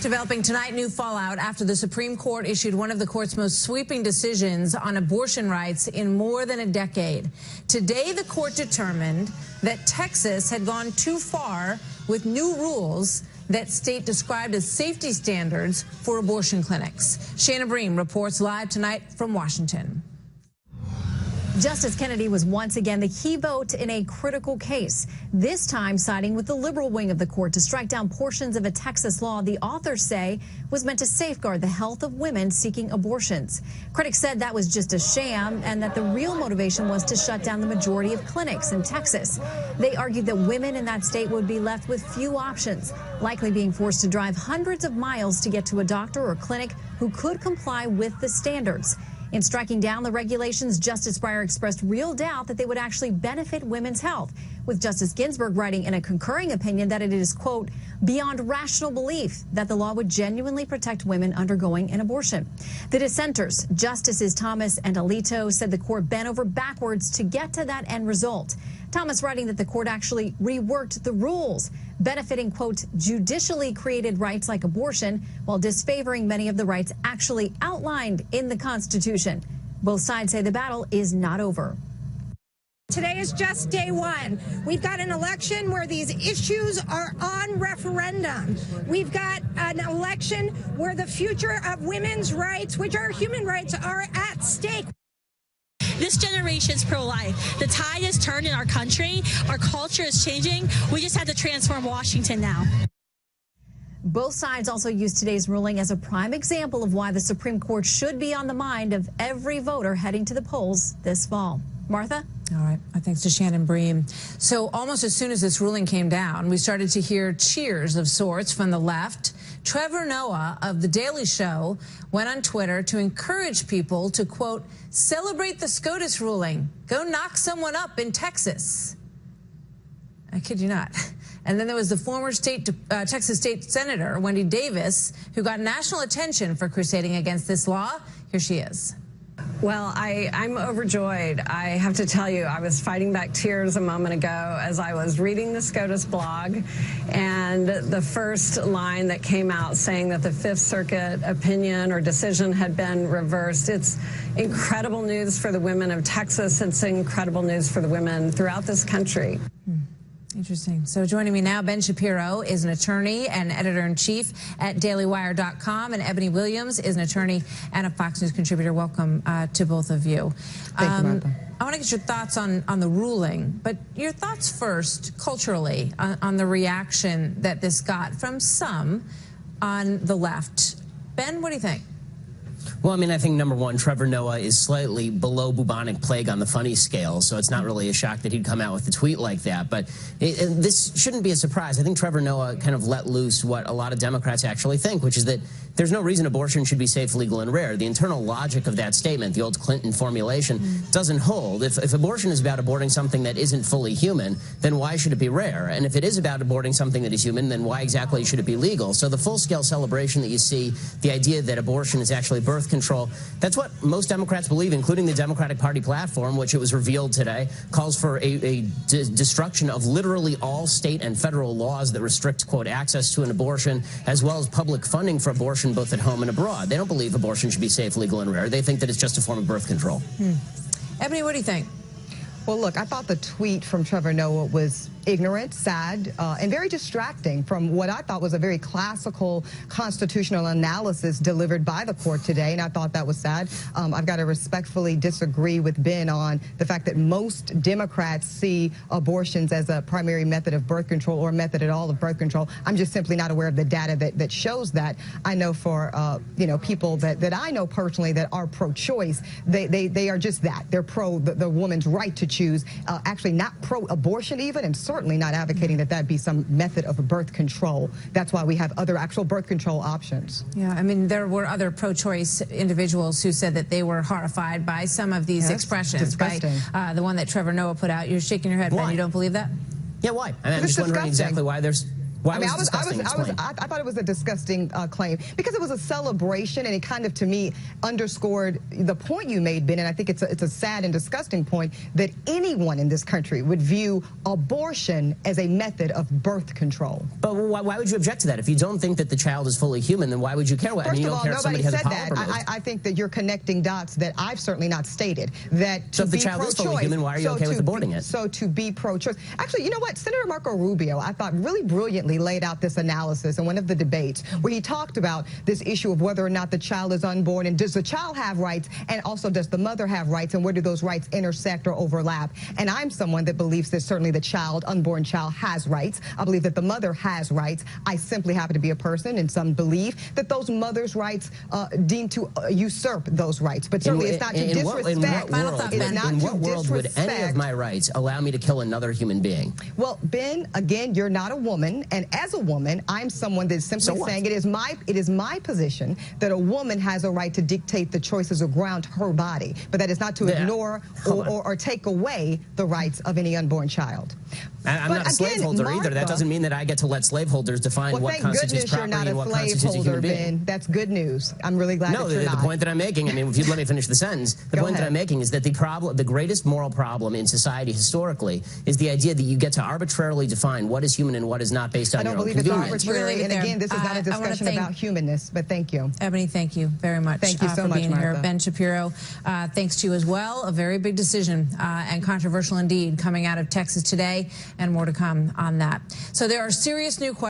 Developing tonight, new fallout after the Supreme Court issued one of the court's most sweeping decisions on abortion rights in more than a decade. Today, the court determined that Texas had gone too far with new rules that state described as safety standards for abortion clinics. Shannon Bream reports live tonight from Washington. Justice Kennedy was once again the key vote in a critical case, this time siding with the liberal wing of the court to strike down portions of a Texas law the authors say was meant to safeguard the health of women seeking abortions. Critics said that was just a sham and that the real motivation was to shut down the majority of clinics in Texas. They argued that women in that state would be left with few options, likely being forced to drive hundreds of miles to get to a doctor or clinic who could comply with the standards. In striking down the regulations, Justice Breyer expressed real doubt that they would actually benefit women's health, with Justice Ginsburg writing in a concurring opinion that it is, quote, beyond rational belief that the law would genuinely protect women undergoing an abortion. The dissenters, Justices Thomas and Alito, said the court bent over backwards to get to that end result. Thomas writing that the court actually reworked the rules, benefiting, quote, judicially created rights like abortion, while disfavoring many of the rights actually outlined in the Constitution. Both sides say the battle is not over. Today is just day one. We've got an election where these issues are on referendum. We've got an election where the future of women's rights, which are human rights, are at stake. This generation's pro-life. The tide has turned in our country. Our culture is changing. We just have to transform Washington now. Both sides also used today's ruling as a prime example of why the Supreme Court should be on the mind of every voter heading to the polls this fall. Martha? All right. Thanks to Shannon Bream. So almost as soon as this ruling came down, we started to hear cheers of sorts from the left. Trevor Noah of The Daily Show went on Twitter to encourage people to, quote, celebrate the SCOTUS ruling. Go knock someone up in Texas. I kid you not. And then there was the former Texas State Senator, Wendy Davis, who got national attention for crusading against this law. Here she is. Well, I'm overjoyed. I have to tell you, I was fighting back tears a moment ago as I was reading the SCOTUS blog, and the first line that came out saying that the Fifth Circuit opinion or decision had been reversed. It's incredible news for the women of Texas. It's incredible news for the women throughout this country. Interesting. So joining me now, Ben Shapiro is an attorney and editor-in-chief at dailywire.com, and Eboni Williams is an attorney and a Fox News contributor. Welcome to both of you. Thank you, Martha. I want to get your thoughts on the ruling, but your thoughts first, culturally, on the reaction that this got from some on the left. Ben, what do you think? Well, I mean, I think, number one, Trevor Noah is slightly below bubonic plague on the funny scale, so it's not really a shock that he'd come out with a tweet like that. But this shouldn't be a surprise. I think Trevor Noah kind of let loose what a lot of Democrats actually think, which is that there's no reason abortion should be safe, legal, and rare. The internal logic of that statement, the old Clinton formulation, doesn't hold. If abortion is about aborting something that isn't fully human, then why should it be rare? And if it is about aborting something that is human, then why exactly should it be legal? So the full-scale celebration that you see, the idea that abortion is actually birth control, that's what most Democrats believe, including the Democratic Party platform, which it was revealed today, calls for a destruction of literally all state and federal laws that restrict, quote, access to an abortion, as well as public funding for abortion both at home and abroad. They don't believe abortion should be safe, legal, and rare. They think that it's just a form of birth control. Eboni, what do you think? Well, look, I thought the tweet from Trevor Noah was ignorant, sad, and very distracting from what I thought was a very classical constitutional analysis delivered by the court today, and I thought that was sad. I've got to respectfully disagree with Ben on the fact that most Democrats see abortions as a primary method of birth control or method at all of birth control. I'm just simply not aware of the data that shows that. I know for, you know, people that I know personally that are pro-choice, they are just that. They're pro the woman's right to choose, actually not pro-abortion even, and certainly not advocating that be some method of birth control. That's why we have other actual birth control options. Yeah, I mean, there were other pro-choice individuals who said that they were horrified by some of these expressions. By the one that Trevor Noah put out. You're shaking your head, Ben. You don't believe that? Yeah, why? I'm just wondering exactly why there's... Why I mean, was it disgusting? I thought it was a disgusting claim because it was a celebration, and it kind of, to me, underscored the point you made, Ben, and I think it's a sad and disgusting point that anyone in this country would view abortion as a method of birth control. But why would you object to that? If you don't think that the child is fully human, then why would you care? First I mean, you of don't all, care if somebody nobody has a said polyp that. removed. I think that you're connecting dots that I've certainly not stated. That So if the child is fully human, why are you okay with aborting it? So to be pro-choice. Actually, you know what? Senator Marco Rubio, I thought, really brilliantly laid out this analysis in one of the debates where he talked about this issue of whether or not the child is unborn, and does the child have rights, and also does the mother have rights, and where do those rights intersect or overlap? And I'm someone that believes that certainly the unborn child has rights. I believe that the mother has rights. I simply happen to be a person, and some believe that those mothers' rights deem to usurp those rights. But certainly it's not to disrespect. In what world would any of my rights allow me to kill another human being? Well, Ben, again, you're not a woman, and as a woman, I'm someone that's simply saying it is my position that a woman has a right to dictate the choices around her body, but that is not to ignore or take away the rights of any unborn child. I'm not a slaveholder either. That doesn't mean that I get to let slaveholders define what constitutes property and what constitutes a human being. Ben. That's good news. I'm really glad that you're not. No, the point that I'm making, I mean, if you'd let me finish the sentence, the point that I'm making is that the greatest moral problem in society historically is the idea that you get to arbitrarily define what is human and what is not based on your own convenience. I don't believe it's arbitrary, and again, this is not a discussion about humanness, but thank you. Eboni, thank you very much thank you so for much, being Martha. here. Ben Shapiro, thanks to you as well. A very big decision and controversial indeed coming out of Texas today, and more to come on that. So there are serious new questions.